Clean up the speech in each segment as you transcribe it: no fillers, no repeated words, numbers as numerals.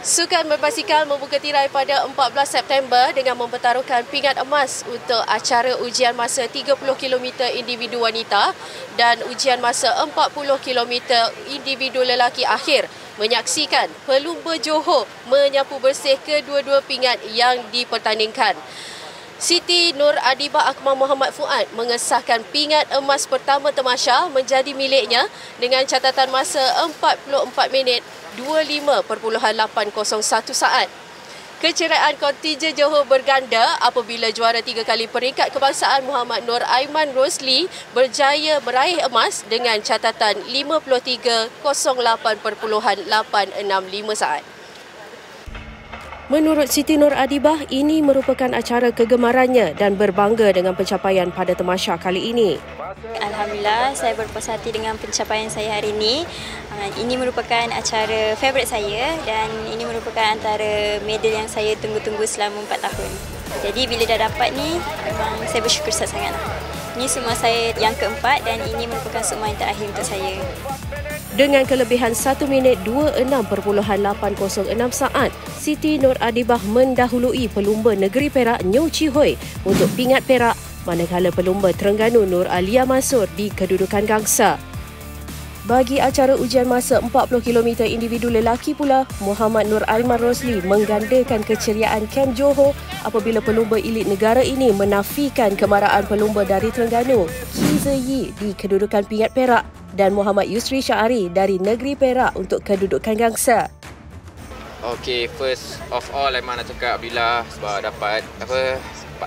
Sukan berbasikal membuka tirai pada 14 September dengan mempertaruhkan pingat emas untuk acara ujian masa 30 km individu wanita dan ujian masa 40 km individu lelaki akhir, menyaksikan pelumba Johor menyapu bersih kedua-dua pingat yang dipertandingkan. Siti Nur Adibah Akmal Muhammad Fuad mengesahkan pingat emas pertama Tamasha menjadi miliknya dengan catatan masa 44 minit 25.801 saat. Keceriaan kontingen Johor berganda apabila juara 3 kali peringkat kebangsaan Muhammad Nur Aiman Rosli berjaya meraih emas dengan catatan 53.08.865 saat. Menurut Siti Nur Adibah, ini merupakan acara kegemarannya dan berbangga dengan pencapaian pada Tamasha kali ini. Alhamdulillah, saya berpuas hati dengan pencapaian saya hari ini. Ini merupakan acara favourite saya dan ini merupakan antara medal yang saya tunggu-tunggu selama 4 tahun. Jadi bila dah dapat ni, memang saya bersyukur sangat. Ini semua saya yang keempat dan ini merupakan semua yang terakhir untuk saya. Dengan kelebihan 1 minit 26.806 saat, Siti Nur Adibah mendahului pelumba negeri Perak Nyo Chee Hoi untuk pingat perak, manakala pelumba Terengganu Nur Alia Mansur di kedudukan gangsa. Bagi acara ujian masa 40 km individu lelaki pula, Muhammad Nur Aiman Rosli menggandakan keceriaan Kem Johor apabila pelumba elit negara ini menafikan kemarahan pelumba dari Terengganu, Ki Ze Yi di kedudukan pingat perak dan Muhammad Yusri Syahari dari negeri Perak untuk kedudukan gangsa. Okay, first of all Aiman nak cakap Alhamdulillah sebab dapat 4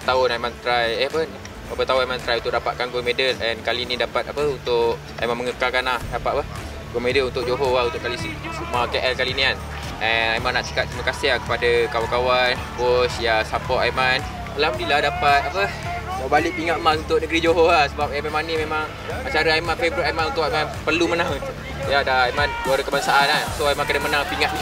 tahun Aiman try berapa tahun Aiman try untuk dapatkan gold medal, and kali ni dapat untuk Aiman mengekalkan dapat gold medal untuk Johor untuk kali KL kali ni kan. And Aiman nak cakap terima kasih kepada kawan-kawan, bos yang support Aiman. Alhamdulillah dapat bawa balik pingat emas untuk negeri Johor sebab memang ni memang acara Aiman favourite Aiman untuk Aiman perlu menang. Ya dah Aiman juara kebangsaan so Aiman kena menang pingat ni.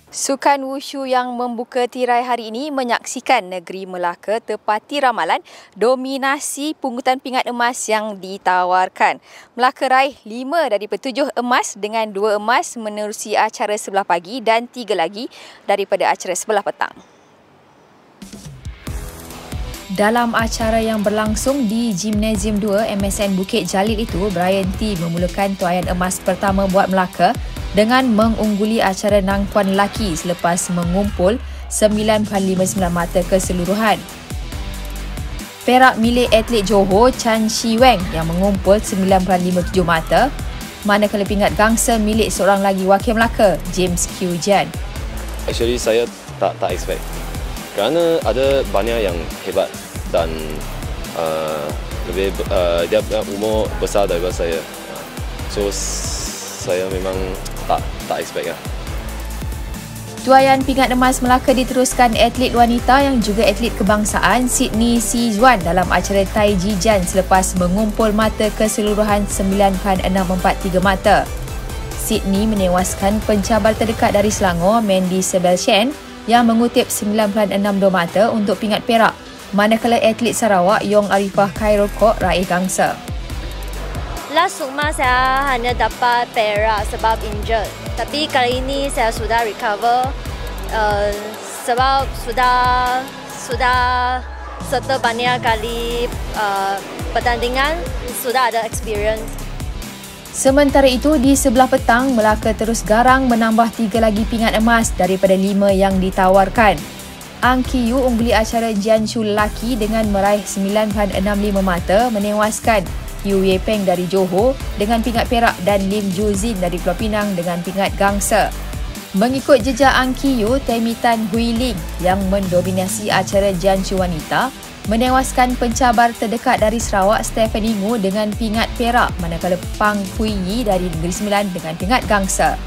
Sukan Wushu yang membuka tirai hari ini menyaksikan negeri Melaka tepati ramalan dominasi pungutan pingat emas yang ditawarkan. Melaka raih 5 daripada 7 emas dengan 2 emas menerusi acara sebelah pagi dan 3 lagi daripada acara sebelah petang. Dalam acara yang berlangsung di Gimnasium 2 MSN Bukit Jalil itu, Brian T memulakan tuaian emas pertama buat Melaka dengan mengungguli acara nangkuan lelaki selepas mengumpul 9.59 mata keseluruhan. Perak milik atlet Johor Chan Shi Weng yang mengumpul 9.57 mata, manakala pingat gangsa milik seorang lagi wakil Melaka, James Q Jan. Actually saya tak expect kerana ada banyak yang hebat dan dia umur besar daripada saya. So saya memang tak expect lah. Tuaian pingat emas Melaka diteruskan atlet wanita yang juga atlet kebangsaan Sydney Sizuan dalam acara Tai Chi Jan selepas mengumpul mata keseluruhan 9.643 mata. Sydney menewaskan pencabar terdekat dari Selangor Mandy Sebelchen yang mengutip 9.62 mata untuk pingat perak, manakala atlet Sarawak Yong Arifah Khairul Kok raih gangsa. Last Sukma saya hanya dapat perak sebab injured. Tapi kali ini saya sudah recover sebab sudah serta banyak kali pertandingan, sudah ada experience. Sementara itu, di sebelah petang, Melaka terus garang menambah 3 lagi pingat emas daripada 5 yang ditawarkan. Ang Ki Yu ungguli acara Jiangsu lelaki dengan meraih 9.65 mata menewaskan Yu Ye Peng dari Johor dengan pingat perak dan Lim Ju Zin dari Pulau Pinang dengan pingat gangsa. Mengikut jejak Ang Ki Yu, Temitan Hui Ling yang mendominasi acara Jiangsu wanita menewaskan pencabar terdekat dari Sarawak Stephanie Ngu dengan pingat perak, manakala Pang Hui Yi dari Negeri Sembilan dengan pingat gangsa.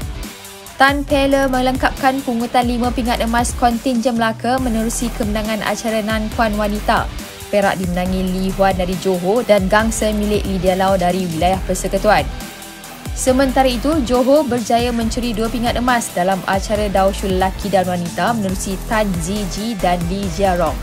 Tan Pele melengkapkan pungutan 5 pingat emas kontingen Melaka menerusi kemenangan acara Nankuan wanita. Perak dimenangi Li Huan dari Johor dan gangsa milik Lydia Lau dari wilayah Persekutuan. Sementara itu, Johor berjaya mencuri 2 pingat emas dalam acara Daushu lelaki dan wanita menerusi Tan Zi Ji dan Li Jiarong.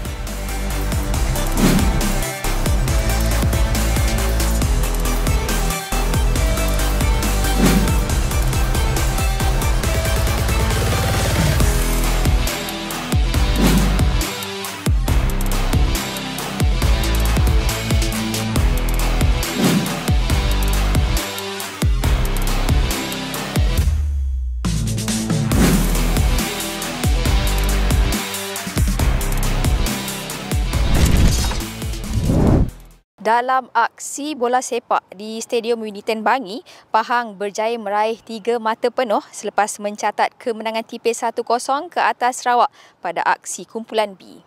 Dalam aksi bola sepak di Stadium Winniton Bangi, Pahang berjaya meraih 3 mata penuh selepas mencatat kemenangan tipis 1-0 ke atas Sarawak pada aksi kumpulan B.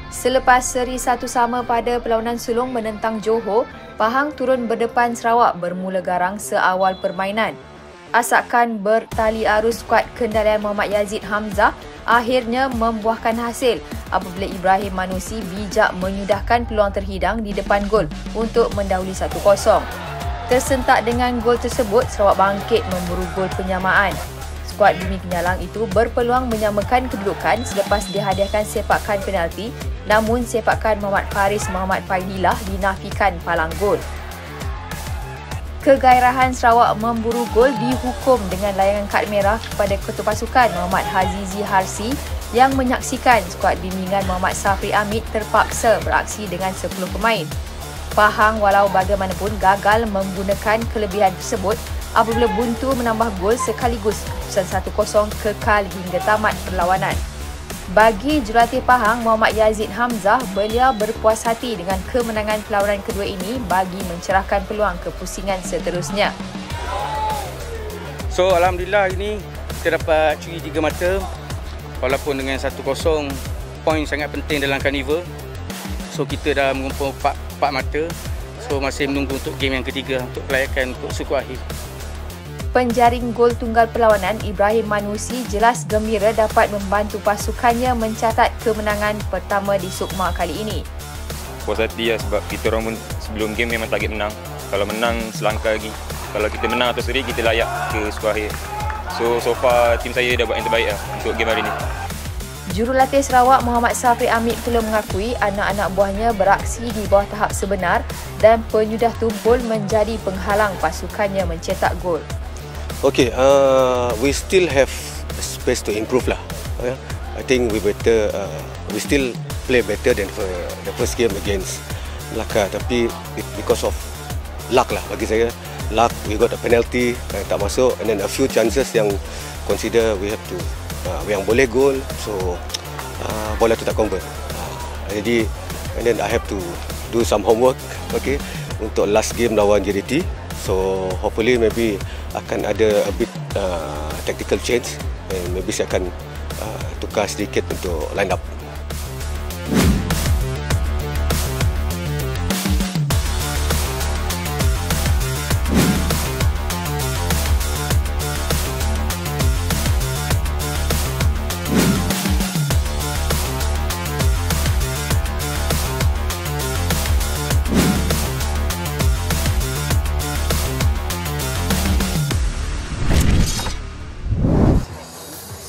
Selepas seri 1 sama pada perlawanan sulung menentang Johor, Pahang turun berdepan Sarawak bermula garang seawal permainan. Asakan bertali arus skuad kendalian Muhammad Yazid Hamzah akhirnya membuahkan hasil apabila Ibrahim Manusi bijak menyudahkan peluang terhidang di depan gol untuk mendahului 1-0. Tersentak dengan gol tersebut, Sarawak bangkit memburu gol penyamaan. Skuad Bumi Penyalang itu berpeluang menyamakan kedudukan selepas dihadiahkan sepakan penalti, namun sepakan Muhammad Faris Muhammad Faidilah dinafikan palang gol. Kegairahan Sarawak memburu gol dihukum dengan layangan kad merah kepada ketua pasukan Muhammad Hazizi Harsi yang menyaksikan skuad bimbingan Muhammad Safri Amit terpaksa beraksi dengan 10 pemain. Pahang walau bagaimanapun gagal menggunakan kelebihan tersebut apabila buntu menambah gol sekaligus keputusan 1-0 kekal hingga tamat perlawanan. Bagi jurulatih Pahang, Muhammad Yazid Hamzah, beliau berpuas hati dengan kemenangan perlawanan kedua ini bagi mencerahkan peluang ke pusingan seterusnya. So, Alhamdulillah ini kita dapat curi 3 mata walaupun dengan 1-0, poin sangat penting dalam karnival. So, kita dah mengumpul 4 mata. So, masih menunggu untuk game yang ketiga untuk kelayakan untuk suku akhir. Penjaring gol tunggal perlawanan Ibrahim Manusi jelas gembira dapat membantu pasukannya mencatat kemenangan pertama di Sukma kali ini. Puas hati sebab kita orang sebelum game memang target menang. Kalau menang selangkah lagi. Kalau kita menang atau seri, kita layak ke skor akhir. So far tim saya dah buat yang terbaik untuk game hari ini. Jurulatih Sarawak Muhammad Safri Amit pula mengakui anak-anak buahnya beraksi di bawah tahap sebenar dan penyudah tumpul menjadi penghalang pasukannya mencetak gol. Okay, we still have space to improve lah. I think we still play better than the first game against Melaka. Tapi because of luck lah bagi saya, luck we got a penalty tak masuk, and then a few chances yang consider we have to yang boleh gol, so bola tu tak convert. Jadi and then I have to do some homework, okay, untuk last game lawan JDT. So hopefully maybe akan ada a bit tactical change, and maybe saya akan tukar sedikit untuk line up.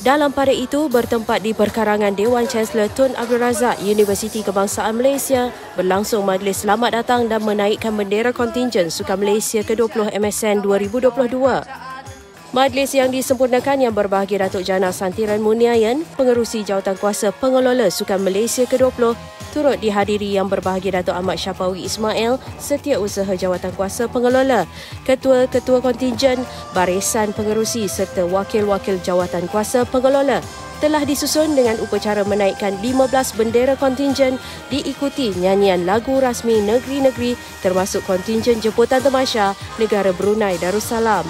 Dalam pada itu, bertempat di perkarangan Dewan Chancellor Tun Abdul Razak, Universiti Kebangsaan Malaysia, berlangsung majlis selamat datang dan menaikkan bendera kontingen Sukan Malaysia ke-20 MSN 2022. Majlis yang disempurnakan yang berbahagia Datuk Jana Santiran Muniayan, Pengerusi Jawatankuasa Pengelola Sukan Malaysia ke-20, turut dihadiri yang berbahagia Datuk Ahmad Syafawi Ismail, Setiausaha Jawatankuasa Pengelola, Ketua-Ketua Kontingen, Barisan Pengerusi serta Wakil-Wakil Jawatankuasa Pengelola. Telah disusun dengan upacara menaikkan 15 bendera kontingen diikuti nyanyian lagu rasmi negeri-negeri termasuk kontingen jemputan tamasya negara Brunei Darussalam.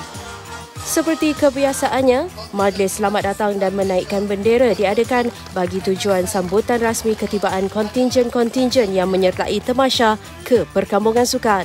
Seperti kebiasaannya, majlis selamat datang dan menaikkan bendera diadakan bagi tujuan sambutan rasmi ketibaan kontingen-kontingen yang menyertai tamasya ke perkampungan sukan.